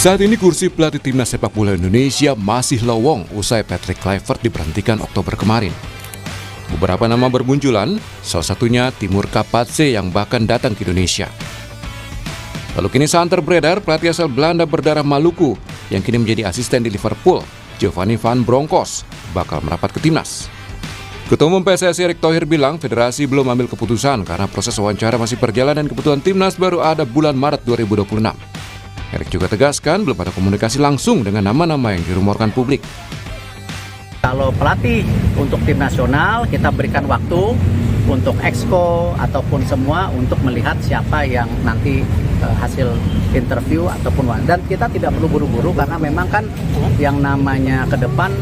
Saat ini kursi pelatih timnas sepak bola Indonesia masih lowong usai Patrick Kluivert diberhentikan Oktober kemarin. Beberapa nama bermunculan, salah satunya Timur Kapatse yang bahkan datang ke Indonesia. Lalu kini santer beredar pelatih asal Belanda berdarah Maluku yang kini menjadi asisten di Liverpool, Giovanni van Bronckhorst, bakal merapat ke timnas. Ketua Umum PSSI Erick Thohir bilang federasi belum ambil keputusan karena proses wawancara masih berjalan dan keputusan timnas baru ada bulan Maret 2026. Erick juga tegaskan belum ada komunikasi langsung dengan nama-nama yang dirumorkan publik. Kalau pelatih untuk tim nasional, kita berikan waktu untuk exco ataupun semua untuk melihat siapa yang nanti hasil interview ataupun dan kita tidak perlu buru-buru karena memang kan yang namanya ke depan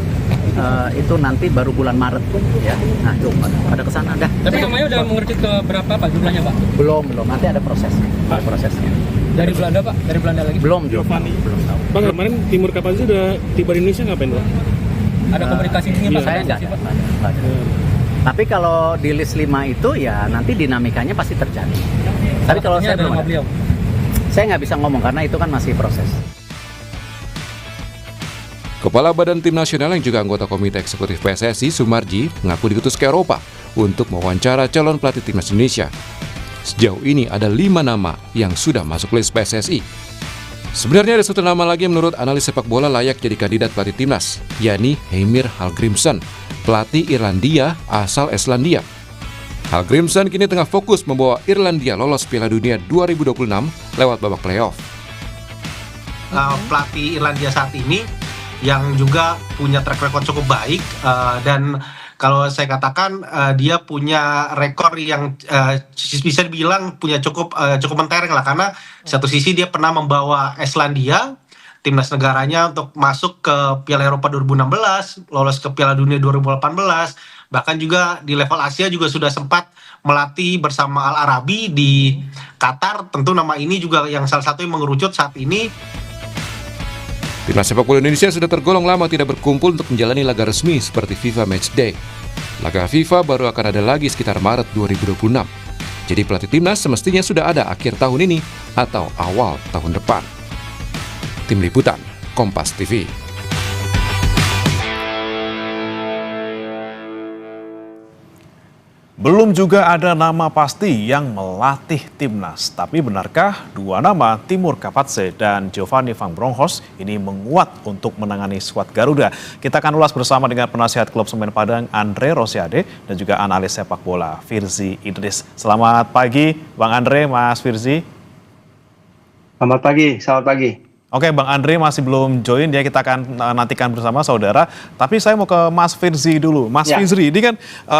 itu nanti baru bulan Maret ya. Nah, itu pada kesana dah. Tapi namanya udah mengerucut ke berapa Pak jumlahnya Pak? Belum, nanti ada prosesnya. Ada prosesnya. Dari Belanda Pak? Dari Belanda lagi? Belum tahu. Bang, kemarin Timur Kapatse sudah tiba di Indonesia ngapain Pak? Ada komunikasi ini Pak? Saya nggak ada. Tapi kalau di list 5 itu ya nanti dinamikanya pasti terjadi. Tapi kalau saya belum ada. Saya nggak bisa ngomong karena itu kan masih proses. Kepala Badan Tim Nasional yang juga anggota Komite Eksekutif PSSI, Sumarji, mengaku diutus ke Eropa untuk mewawancara calon pelatih timnas Indonesia. Sejauh ini ada 5 nama yang sudah masuk list PSSI. Sebenarnya ada satu nama lagi yang menurut analis sepak bola layak jadi kandidat pelatih timnas, yakni Heimir Hallgrímsson, pelatih Irlandia asal Islandia. Hallgrímsson kini tengah fokus membawa Irlandia lolos Piala Dunia 2026 lewat babak playoff. Pelatih Irlandia saat ini yang juga punya track record cukup baik dan kalau saya katakan dia punya rekor yang bisa dibilang punya cukup mentereng lah karena satu sisi dia pernah membawa Islandia timnas negaranya untuk masuk ke Piala Eropa 2016, lolos ke Piala Dunia 2018, bahkan juga di level Asia juga sudah sempat melatih bersama Al Arabi di Qatar. Tentu nama ini juga yang salah satu yang mengerucut saat ini. Timnas sepak bola Indonesia sudah tergolong lama tidak berkumpul untuk menjalani laga resmi seperti FIFA Matchday. Laga FIFA baru akan ada lagi sekitar Maret 2026. Jadi pelatih timnas semestinya sudah ada akhir tahun ini atau awal tahun depan. Tim Liputan, Kompas TV. Belum juga ada nama pasti yang melatih timnas. Tapi benarkah 2 nama Timur Kapatse dan Giovanni van Bronckhorst ini menguat untuk menangani skuad Garuda? Kita akan ulas bersama dengan penasihat klub Semen Padang Andre Rosiade dan juga analis sepak bola Firzi Idris. Selamat pagi Bang Andre, Mas Firzi. Selamat pagi. Oke, Bang Andre masih belum join ya, kita akan nantikan bersama saudara. Tapi saya mau ke Mas Firzi dulu. Mas Firzi, ini kan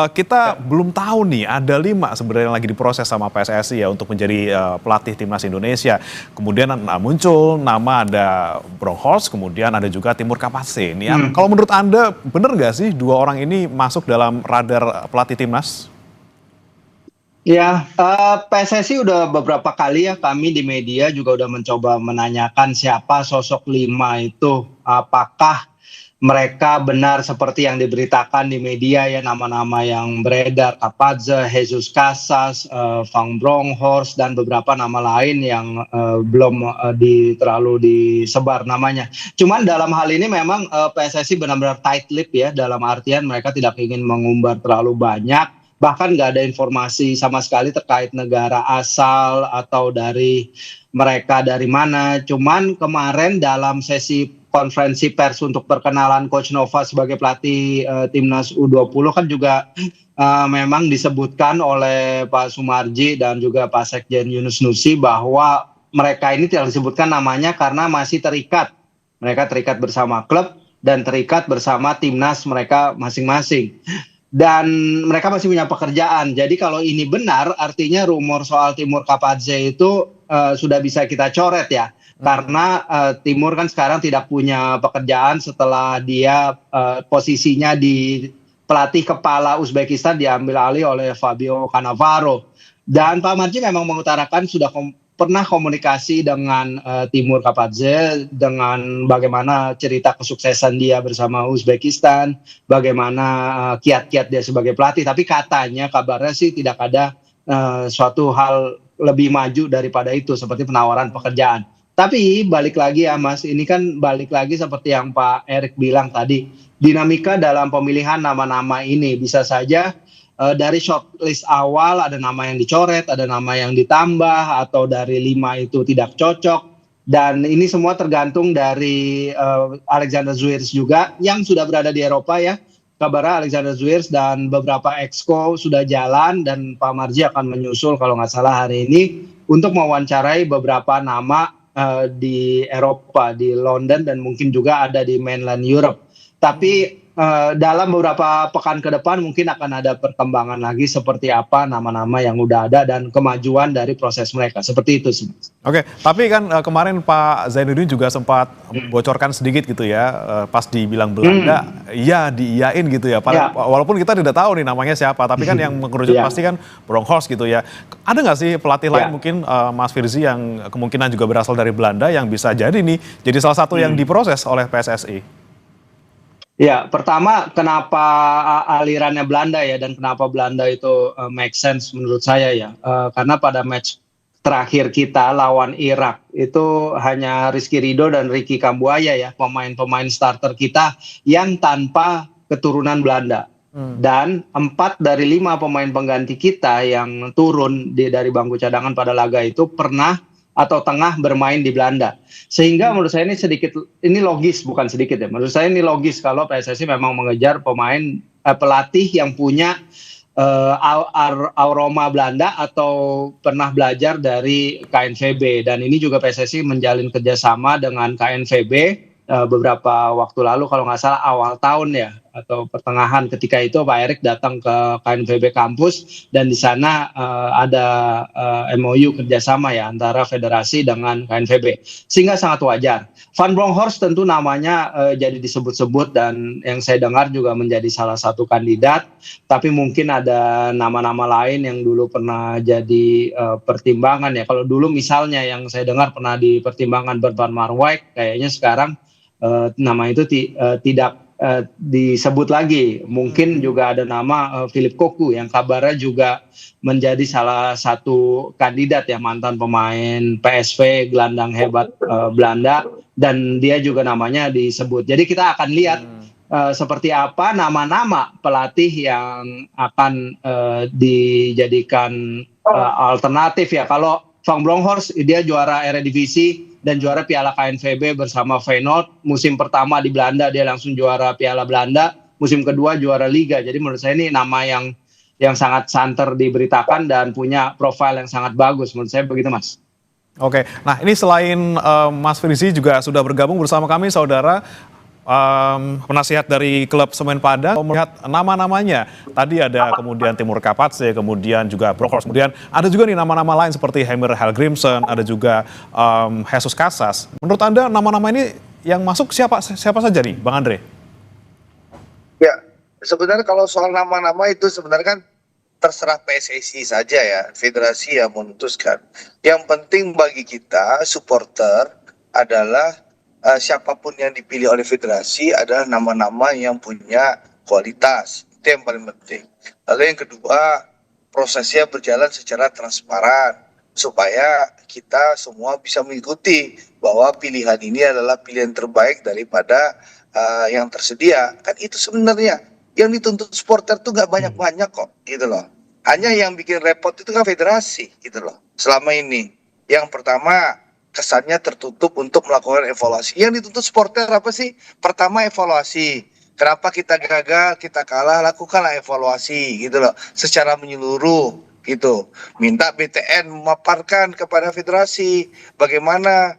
kita belum tahu nih, ada 5 sebenarnya yang lagi diproses sama PSSI ya untuk menjadi pelatih timnas Indonesia. Kemudian muncul nama ada Bronckhorst, kemudian ada juga Timur Kapatse. Kalau menurut Anda, benar nggak sih 2 orang ini masuk dalam radar pelatih timnas? Ya, PSSI udah beberapa kali ya kami di media juga udah mencoba menanyakan siapa sosok 5 itu. Apakah mereka benar seperti yang diberitakan di media ya, nama-nama yang beredar, Kapatse, Jesus Casas, Van Bronckhorst, dan beberapa nama lain yang belum terlalu disebar namanya. Cuman dalam hal ini memang PSSI benar-benar tight lip ya, dalam artian mereka tidak ingin mengumbar terlalu banyak. Bahkan nggak ada informasi sama sekali terkait negara asal atau dari mereka dari mana. Cuman kemarin dalam sesi konferensi pers untuk perkenalan Coach Nova sebagai pelatih timnas U20 kan juga memang disebutkan oleh Pak Sumarji dan juga Pak Sekjen Yunus Nusi bahwa mereka ini tidak disebutkan namanya karena masih terikat. Mereka terikat bersama klub dan terikat bersama timnas mereka masing-masing. Dan mereka masih punya pekerjaan. Jadi kalau ini benar, artinya rumor soal Timur Kapatse itu sudah bisa kita coret ya. Karena Timur kan sekarang tidak punya pekerjaan setelah dia posisinya di pelatih kepala Uzbekistan diambil alih oleh Fabio Cannavaro. Dan Pak Marji memang mengutarakan sudah pernah komunikasi dengan Timur Kapatse dengan bagaimana cerita kesuksesan dia bersama Uzbekistan, bagaimana kiat-kiat dia sebagai pelatih. Tapi katanya kabarnya sih tidak ada suatu hal lebih maju daripada itu seperti penawaran pekerjaan. Tapi balik lagi ya Mas, ini kan balik lagi seperti yang Pak Erik bilang tadi, dinamika dalam pemilihan nama-nama ini bisa saja dari shortlist awal ada nama yang dicoret, ada nama yang ditambah, atau dari 5 itu tidak cocok. Dan ini semua tergantung dari Alexander Zwiers juga yang sudah berada di Eropa ya. Kabarnya Alexander Zwiers dan beberapa exco sudah jalan dan Pak Marji akan menyusul kalau nggak salah hari ini untuk mewawancarai beberapa nama di Eropa, di London dan mungkin juga ada di mainland Europe. Tapi dalam beberapa pekan ke depan mungkin akan ada perkembangan lagi seperti apa nama-nama yang udah ada dan kemajuan dari proses mereka. Seperti itu sih. Oke, tapi kan kemarin Pak Zainuddin juga sempat bocorkan sedikit gitu ya, pas dibilang Belanda, ya diiyain gitu ya. Walaupun kita tidak tahu nih namanya siapa, tapi kan yang mengerucut pasti kan Bronkhorst gitu ya. Ada nggak sih pelatih lain mungkin Mas Firzi yang kemungkinan juga berasal dari Belanda yang bisa jadi nih, jadi salah satu yang diproses oleh PSSI? Ya, pertama kenapa alirannya Belanda ya dan kenapa Belanda itu make sense menurut saya ya. Karena pada match terakhir kita lawan Irak itu hanya Rizky Ridho dan Ricky Kambuaya ya, pemain-pemain starter kita yang tanpa keturunan Belanda. Dan 4 dari 5 pemain pengganti kita yang turun dari bangku cadangan pada laga itu pernah atau tengah bermain di Belanda. Sehingga menurut saya ini logis, bukan sedikit ya. Menurut saya ini logis kalau PSSI memang mengejar pelatih yang punya aroma Belanda atau pernah belajar dari KNVB. Dan ini juga PSSI menjalin kerjasama dengan KNVB beberapa waktu lalu kalau nggak salah awal tahun ya atau pertengahan, ketika itu Pak Erik datang ke KNVB kampus dan di sana ada MOU kerjasama ya antara federasi dengan KNVB, sehingga sangat wajar. Van Bronckhorst tentu namanya jadi disebut-sebut dan yang saya dengar juga menjadi salah satu kandidat, tapi mungkin ada nama-nama lain yang dulu pernah jadi pertimbangan ya. Kalau dulu misalnya yang saya dengar pernah dipertimbangkan Bert van Marwijk, kayaknya sekarang nama itu tidak disebut lagi. Mungkin juga ada nama Philip Cocu yang kabarnya juga menjadi salah satu kandidat ya, mantan pemain PSV, gelandang hebat Belanda, dan dia juga namanya disebut. Jadi kita akan lihat seperti apa nama-nama pelatih yang akan dijadikan alternatif ya. Kalau Van Bronckhorst dia juara Eredivisie dan juara Piala KNVB bersama Feyenoord. Musim pertama di Belanda dia langsung juara Piala Belanda, musim kedua juara Liga. Jadi menurut saya ini nama yang sangat santer diberitakan dan punya profil yang sangat bagus. Menurut saya begitu, Mas. Oke, nah ini selain Mas Firzi juga sudah bergabung bersama kami, saudara penasihat dari klub Semen Padang. Melihat nama-namanya, tadi ada kemudian Timur Kapatse, kemudian juga Bronkhorst, kemudian ada juga nih nama-nama lain seperti Heimir Hallgrimsson, ada juga Jesus Casas. Menurut Anda nama-nama ini yang masuk siapa saja nih, Bang Andre? Ya, sebenarnya kalau soal nama-nama itu sebenarnya kan terserah PSSI saja ya, federasi yang memutuskan. Yang penting bagi kita supporter adalah siapapun yang dipilih oleh federasi adalah nama-nama yang punya kualitas. Itu yang paling penting. Lalu yang kedua, prosesnya berjalan secara transparan supaya kita semua bisa mengikuti bahwa pilihan ini adalah pilihan terbaik daripada yang tersedia. Kan itu sebenarnya yang dituntut supporter tuh nggak banyak-banyak kok, gitu loh. Hanya yang bikin repot itu kan federasi, gitu loh. Selama ini, yang pertama kesannya tertutup untuk melakukan evaluasi. Yang dituntut supporter apa sih? Pertama evaluasi. Kenapa kita gagal, kita kalah, lakukanlah evaluasi gitu loh. Secara menyeluruh gitu. Minta BTN memaparkan kepada federasi bagaimana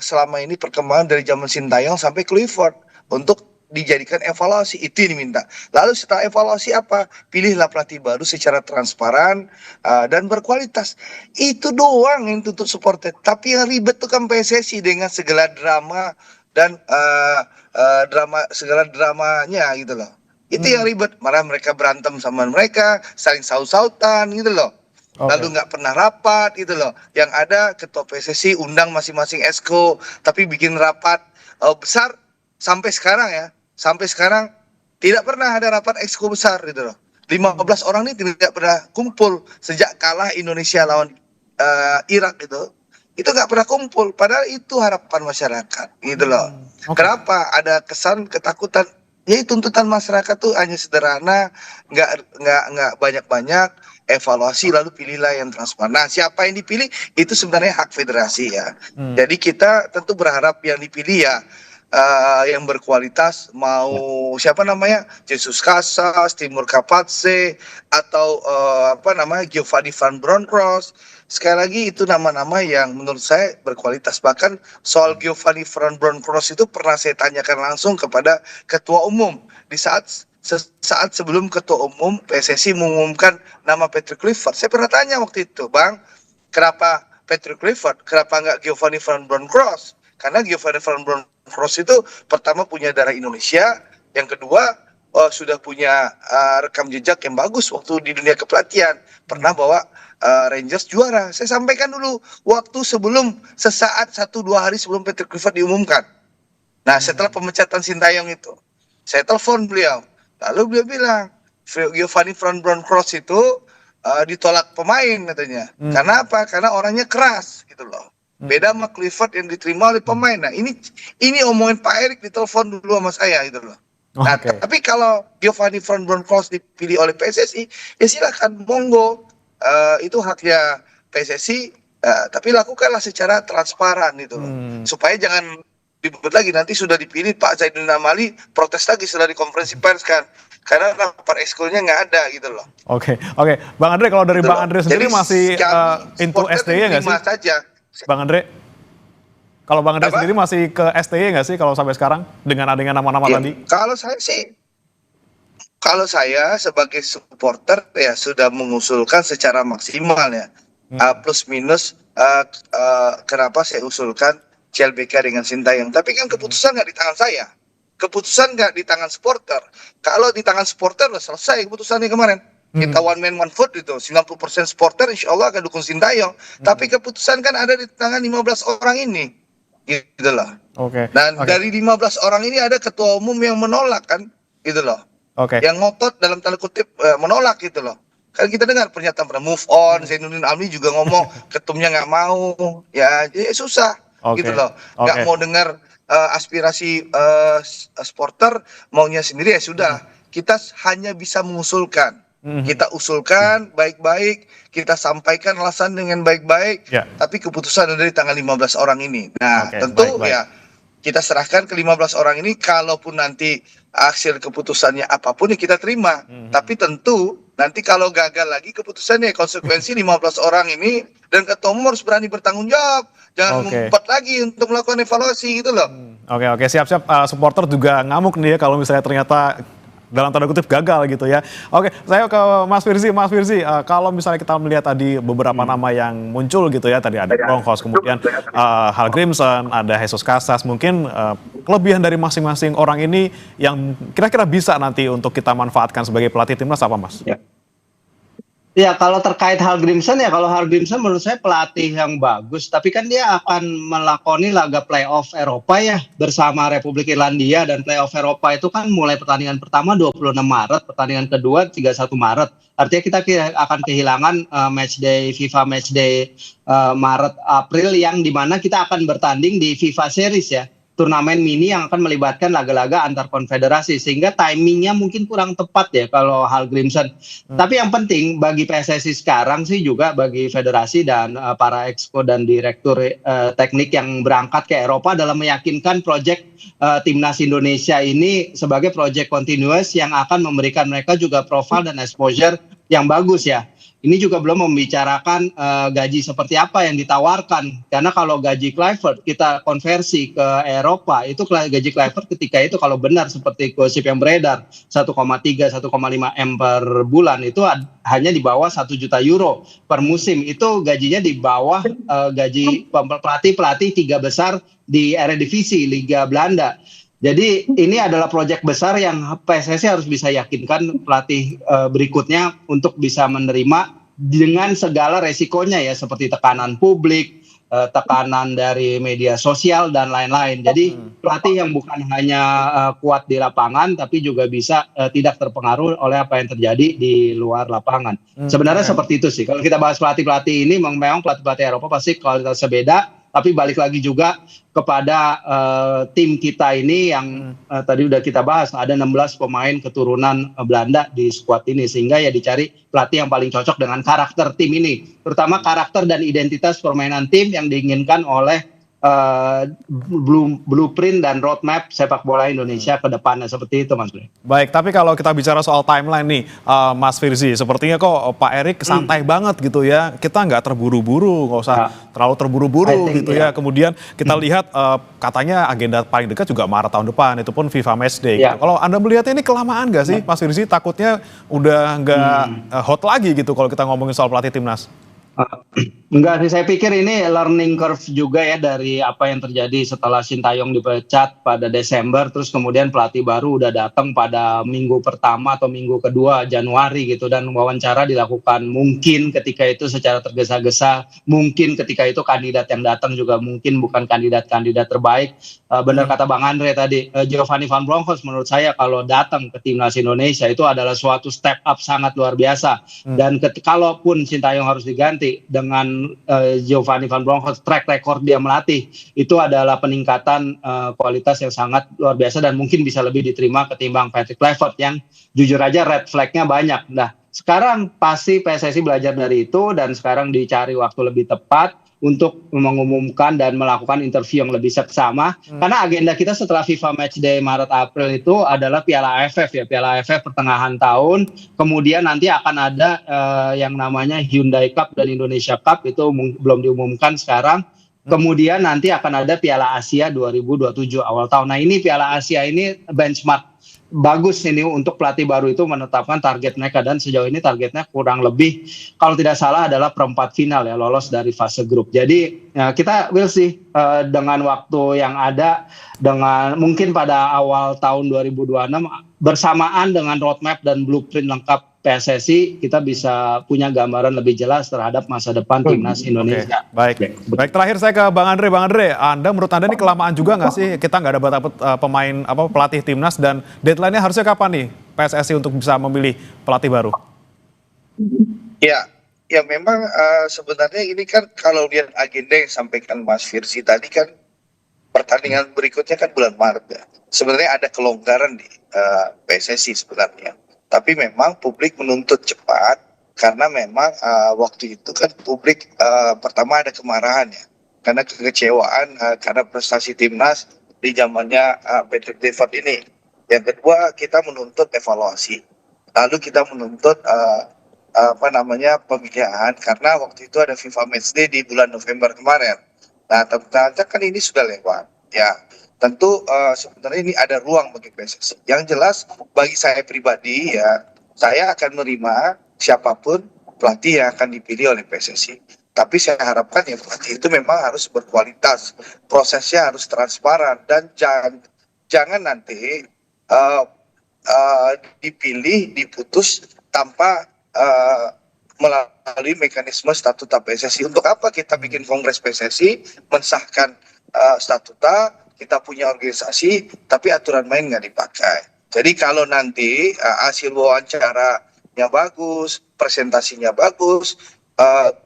selama ini perkembangan dari zaman Sintayong sampai Kluivert untuk dijadikan evaluasi. Itu yang diminta. Lalu setelah evaluasi apa? Pilihlah pelatih baru secara transparan dan berkualitas. Itu doang yang tuntut supporter. Tapi yang ribet tuh kan PSSI dengan segala drama dan segala dramanya gitu loh. Itu yang ribet. Malah mereka berantem sama mereka, saling saut-sautan gitu loh. Lalu nggak pernah rapat gitu loh. Yang ada ketua PSSI undang masing-masing exco, tapi bikin rapat besar sampai sekarang ya. Sampai sekarang tidak pernah ada rapat exco besar gitu loh. 15 orang ini tidak pernah kumpul sejak kalah Indonesia lawan Irak gitu. itu nggak pernah kumpul. Padahal itu harapan masyarakat, gitu loh. Kenapa ada kesan ketakutan? Ya tuntutan masyarakat tuh hanya sederhana, nggak banyak-banyak, evaluasi lalu pilihlah yang transparan. Nah, siapa yang dipilih itu sebenarnya hak federasi ya. Jadi kita tentu berharap yang dipilih ya yang berkualitas, mau siapa namanya, Jesus Casas, Timur Kapatse, atau Giovanni Van Bronckhorst. Sekali lagi itu nama-nama yang menurut saya berkualitas. Bahkan soal Giovanni Van Bronckhorst itu pernah saya tanyakan langsung kepada ketua umum di saat sebelum ketua umum PSSI mengumumkan nama Patrick Kluivert. Saya pernah tanya waktu itu, Bang, kenapa Patrick Kluivert, kenapa nggak Giovanni Van Bronckhorst? Karena Giovanni Van Bronckhorst itu pertama punya darah Indonesia, yang kedua sudah punya rekam jejak yang bagus waktu di dunia kepelatihan, pernah bawa Rangers juara. Saya sampaikan dulu waktu sebelum, sesaat 1-2 hari sebelum Patrick Kluivert diumumkan. Nah, setelah pemecatan Sintayong itu, saya telepon beliau, lalu beliau bilang Giovanni Van Bronckhorst itu ditolak pemain katanya. Karena apa? Karena orangnya keras gitu loh. Beda sama Kluivert yang diterima oleh pemain. Nah, ini omongin Pak Erik ditelepon dulu sama saya gitu loh. Nah, tapi kalau Giovanni Van Bronckhorst dipilih oleh PSSI, ya silakan, monggo. Itu haknya PSSI, tapi lakukanlah secara transparan gitu loh. Supaya jangan ribut lagi, nanti sudah dipilih Pak Zainuddin Amali protes lagi setelah di konferensi pers kan, karena rapor ekskulnya nggak ada gitu loh. Oke, Bang Andre, kalau dari Gitu Bang loh. Andre sendiri Jadi, masih into supporter STY nggak sih? terima saja. Bang Andre, kalau Bang Andre Apa? sendiri masih ke STY nggak sih kalau sampai sekarang dengan adanya nama-nama Ya, tadi? kalau saya sebagai supporter ya sudah mengusulkan secara maksimal ya, plus minus kenapa saya usulkan CLBK dengan Sintayong. Tapi kan keputusan nggak di tangan saya, keputusan nggak di tangan supporter. Kalau di tangan supporter udah selesai keputusannya kemarin. Kita one man one vote itu, 90% supporter insya Allah akan dukung Sintayong. Tapi keputusan kan ada di tangan 15 orang ini, gitu loh. Dan dari 15 orang ini ada ketua umum yang menolak kan, gitu loh. Yang ngotot dalam tanda kutip menolak gitu loh. Kan kita dengar pernyataan pada move on, Zainuddin Amali juga ngomong ketumnya nggak mau, ya susah, gitu loh. Nggak mau dengar aspirasi supporter, maunya sendiri ya sudah. Kita hanya bisa mengusulkan. Kita usulkan baik-baik, kita sampaikan alasan dengan baik-baik, tapi keputusan ada di tangan 15 orang ini. Nah, tentu ya kita serahkan ke 15 orang ini, kalaupun nanti hasil keputusannya apapun ya kita terima. Tapi tentu nanti kalau gagal lagi keputusannya, konsekuensi 15 orang ini dan ketua umum harus berani bertanggung jawab. Jangan ngumpet lagi untuk melakukan evaluasi gitu loh. Siap-siap, supporter juga ngamuk nih ya kalau misalnya ternyata dalam tanda kutip gagal gitu ya. Saya ke Mas Firzi, kalau misalnya kita melihat tadi beberapa nama yang muncul gitu ya, tadi ada Bronckhorst, kemudian Hallgrímsson, ada Jesus Casas, mungkin kelebihan dari masing-masing orang ini yang kira-kira bisa nanti untuk kita manfaatkan sebagai pelatih timnas apa, Mas? Ya, kalau terkait Hallgrímsson ya, kalau Hallgrímsson menurut saya pelatih yang bagus, tapi kan dia akan melakoni laga playoff Eropa ya bersama Republik Irlandia, dan playoff Eropa itu kan mulai pertandingan pertama 26 Maret, pertandingan kedua 31 Maret. Artinya kita akan kehilangan matchday, FIFA matchday Maret April, yang dimana kita akan bertanding di FIFA Series ya, turnamen mini yang akan melibatkan laga-laga antar konfederasi, sehingga timingnya mungkin kurang tepat ya kalau Hallgrímsson. Tapi yang penting bagi PSSI sekarang sih, juga bagi federasi dan para exco dan direktur teknik yang berangkat ke Eropa, dalam meyakinkan proyek timnas Indonesia ini sebagai proyek continuous yang akan memberikan mereka juga profil dan exposure yang bagus ya. Ini juga belum membicarakan gaji seperti apa yang ditawarkan. Karena kalau gaji Kluivert kita konversi ke Eropa, itu gaji Kluivert ketika itu kalau benar seperti gosip yang beredar, 1,3-1,5 M per bulan, itu hanya di bawah 1 juta euro per musim. Itu gajinya di bawah gaji pelatih 3 besar di Eredivisie, Liga Belanda. Jadi ini adalah proyek besar yang PSSI harus bisa yakinkan pelatih berikutnya untuk bisa menerima dengan segala resikonya ya, seperti tekanan publik, tekanan dari media sosial dan lain-lain. Jadi pelatih yang bukan hanya kuat di lapangan, tapi juga bisa tidak terpengaruh oleh apa yang terjadi di luar lapangan. Sebenarnya seperti itu sih. Kalau kita bahas pelatih-pelatih ini, memang pelatih-pelatih Eropa pasti kualitasnya beda. Tapi balik lagi juga kepada tim kita ini yang tadi udah kita bahas, ada 16 pemain keturunan Belanda di skuad ini, sehingga ya dicari pelatih yang paling cocok dengan karakter tim ini, terutama karakter dan identitas permainan tim yang diinginkan oleh blueprint dan roadmap sepak bola Indonesia ke depannya, seperti itu Mas Bre. Baik, tapi kalau kita bicara soal timeline nih, Mas Firzi, sepertinya kok Pak Erik santai banget gitu ya. Kita nggak terburu-buru, nggak usah terlalu terburu-buru gitu ya. Kemudian kita lihat katanya agenda paling dekat juga Maret tahun depan, itu pun FIFA Matchday. Gitu. Kalau Anda melihatnya ini kelamaan nggak sih, Mas Firzi? Takutnya udah nggak hot lagi gitu kalau kita ngomongin soal pelatih timnas. Enggak sih, saya pikir ini learning curve juga ya dari apa yang terjadi setelah Sintayong dipecat pada Desember, terus kemudian pelatih baru udah datang pada minggu pertama atau minggu kedua Januari gitu, dan wawancara dilakukan mungkin ketika itu secara tergesa-gesa, mungkin ketika itu kandidat yang datang juga mungkin bukan kandidat-kandidat terbaik. Benar kata Bang Andre tadi, Giovanni Van Bronckhorst menurut saya kalau datang ke timnas Indonesia itu adalah suatu step up sangat luar biasa. Dan kalaupun Sintayong harus diganti, dengan Giovanni Van Bronckhorst, track record dia melatih itu adalah peningkatan kualitas yang sangat luar biasa dan mungkin bisa lebih diterima ketimbang Patrick Kluivert yang jujur aja red flag-nya banyak. Nah, sekarang pasti PSSI belajar dari itu dan sekarang dicari waktu lebih tepat untuk mengumumkan dan melakukan interview yang lebih seksama. Karena agenda kita setelah FIFA Matchday Maret April itu adalah Piala AFF ya, Piala AFF pertengahan tahun. Kemudian nanti akan ada yang namanya Hyundai Cup dan Indonesia Cup, itu belum diumumkan sekarang. Kemudian nanti akan ada Piala Asia 2027 awal tahun. Nah, ini Piala Asia ini benchmark bagus ini untuk pelatih baru itu menetapkan target mereka, dan sejauh ini targetnya kurang lebih kalau tidak salah adalah perempat final ya, lolos dari fase grup. Jadi ya, kita will see dengan waktu yang ada, dengan mungkin pada awal tahun 2026 bersamaan dengan roadmap dan blueprint lengkap PSSI, kita bisa punya gambaran lebih jelas terhadap masa depan timnas Indonesia. Baik, terakhir saya ke Bang Andre. Bang Andre, menurut Anda ini kelamaan juga nggak sih kita nggak dapat pemain pelatih timnas, dan deadline-nya harusnya kapan nih PSSI untuk bisa memilih pelatih baru? Ya memang sebenarnya ini kan kalau lihat agenda yang sampaikan Mas Firzi tadi kan, pertandingan berikutnya kan bulan Maret ya. Sebenarnya ada kelonggaran di PSSI sebenarnya. Tapi memang publik menuntut cepat karena memang waktu itu kan publik pertama ada kemarahan ya, karena kekecewaan karena prestasi timnas di zamannya Patrick Kluivert ini. Yang kedua, kita menuntut evaluasi, lalu kita menuntut pemilihan karena waktu itu ada FIFA Matchday di bulan November kemarin. Nah, ternyata kan ini sudah lewat ya. Tentu sebenarnya ini ada ruang bagi PSSI. Yang jelas bagi saya pribadi ya, saya akan menerima siapapun pelatih yang akan dipilih oleh PSSI. Tapi saya harapkan ya pelatih itu memang harus berkualitas, prosesnya harus transparan, dan jangan nanti dipilih, diputus tanpa melalui mekanisme statuta PSSI. Untuk apa kita bikin kongres PSSI, mensahkan statuta, kita punya organisasi, tapi aturan main nggak dipakai. Jadi kalau nanti hasil wawancaranya bagus, presentasinya bagus,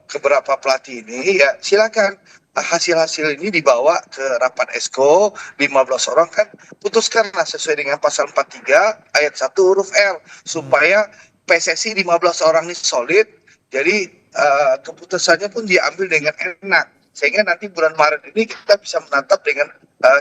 keberapa pelatih ini, ya silakan hasil-hasil ini dibawa ke rapat Esko, 15 orang kan, putuskanlah sesuai dengan pasal 43 ayat 1 huruf L, supaya PSSI 15 orang ini solid, jadi keputusannya pun diambil dengan enak. Sehingga nanti bulan Maret ini kita bisa menatap dengan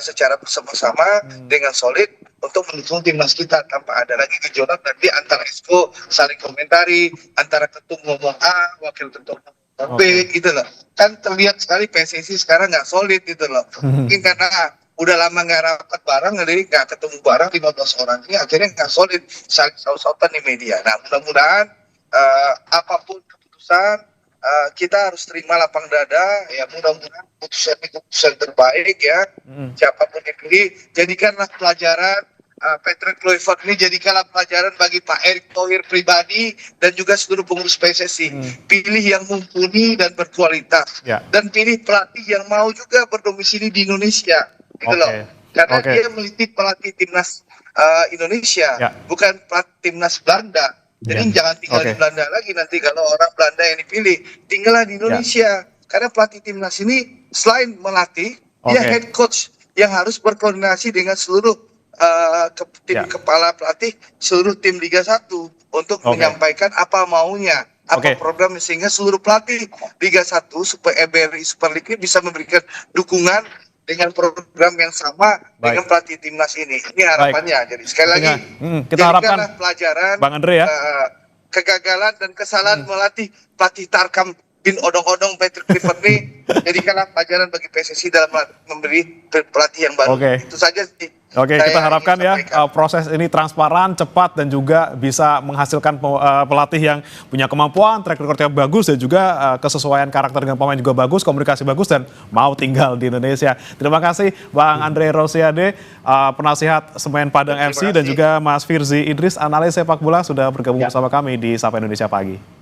secara bersama-sama dengan solid untuk mendukung timnas kita tanpa ada lagi gejolak nanti antara Esko saling komentari, antara ketum ngomong A, wakil ketum ngomong B, gitu loh. Kan terlihat sekali PSSI sekarang nggak solid gitu loh. Mungkin karena udah lama nggak rapat bareng, jadi nggak ketemu bareng 15 orang ini, akhirnya nggak solid, saling saut-sautan di media. Nah, mudah-mudahan apapun keputusan, kita harus terima lapang dada ya, mudah-mudahan keputusan terbaik ya, siapapun dipilih, jadikanlah pelajaran Patrick Kluivert ini jadikanlah pelajaran bagi Pak Erick Thohir pribadi dan juga seluruh pengurus PSSI. Pilih yang mumpuni dan berkualitas. Ya. Dan pilih pelatih yang mau juga berdomisili di Indonesia. Gitu loh. Karena dia melitik pelatih timnas Indonesia, bukan pelatih timnas Belanda. Jadi jangan tinggal di Belanda lagi nanti kalau orang Belanda yang dipilih. Tinggallah di Indonesia. Karena pelatih timnas ini selain melatih, dia head coach yang harus berkoordinasi dengan seluruh tim kepala pelatih seluruh tim Liga 1 untuk menyampaikan apa maunya, apa programnya, sehingga seluruh pelatih Liga 1 supaya BRI Super League ini bisa memberikan dukungan dengan program yang sama dengan pelatih timnas ini. Ini harapannya. Jadi sekali lagi kita harapkan pelajaran Bang Andre ya. Kegagalan dan kesalahan melatih pelatih Tarkam bin odong-odong Patrick Kluivert ini jadikanlah pelajaran bagi PSSI dalam memberi pelatih yang baru. Itu saja sih. Kita harapkan ya proses ini transparan, cepat, dan juga bisa menghasilkan pelatih yang punya kemampuan, track record yang bagus, dan juga kesesuaian karakter dengan pemain juga bagus, komunikasi bagus, dan mau tinggal di Indonesia. Terima kasih Bang Andre Rosiade, penasihat Semen Padang FC, dan juga Mas Firzi Idris, analis sepak bola, sudah bergabung bersama kami di Sapa Indonesia Pagi.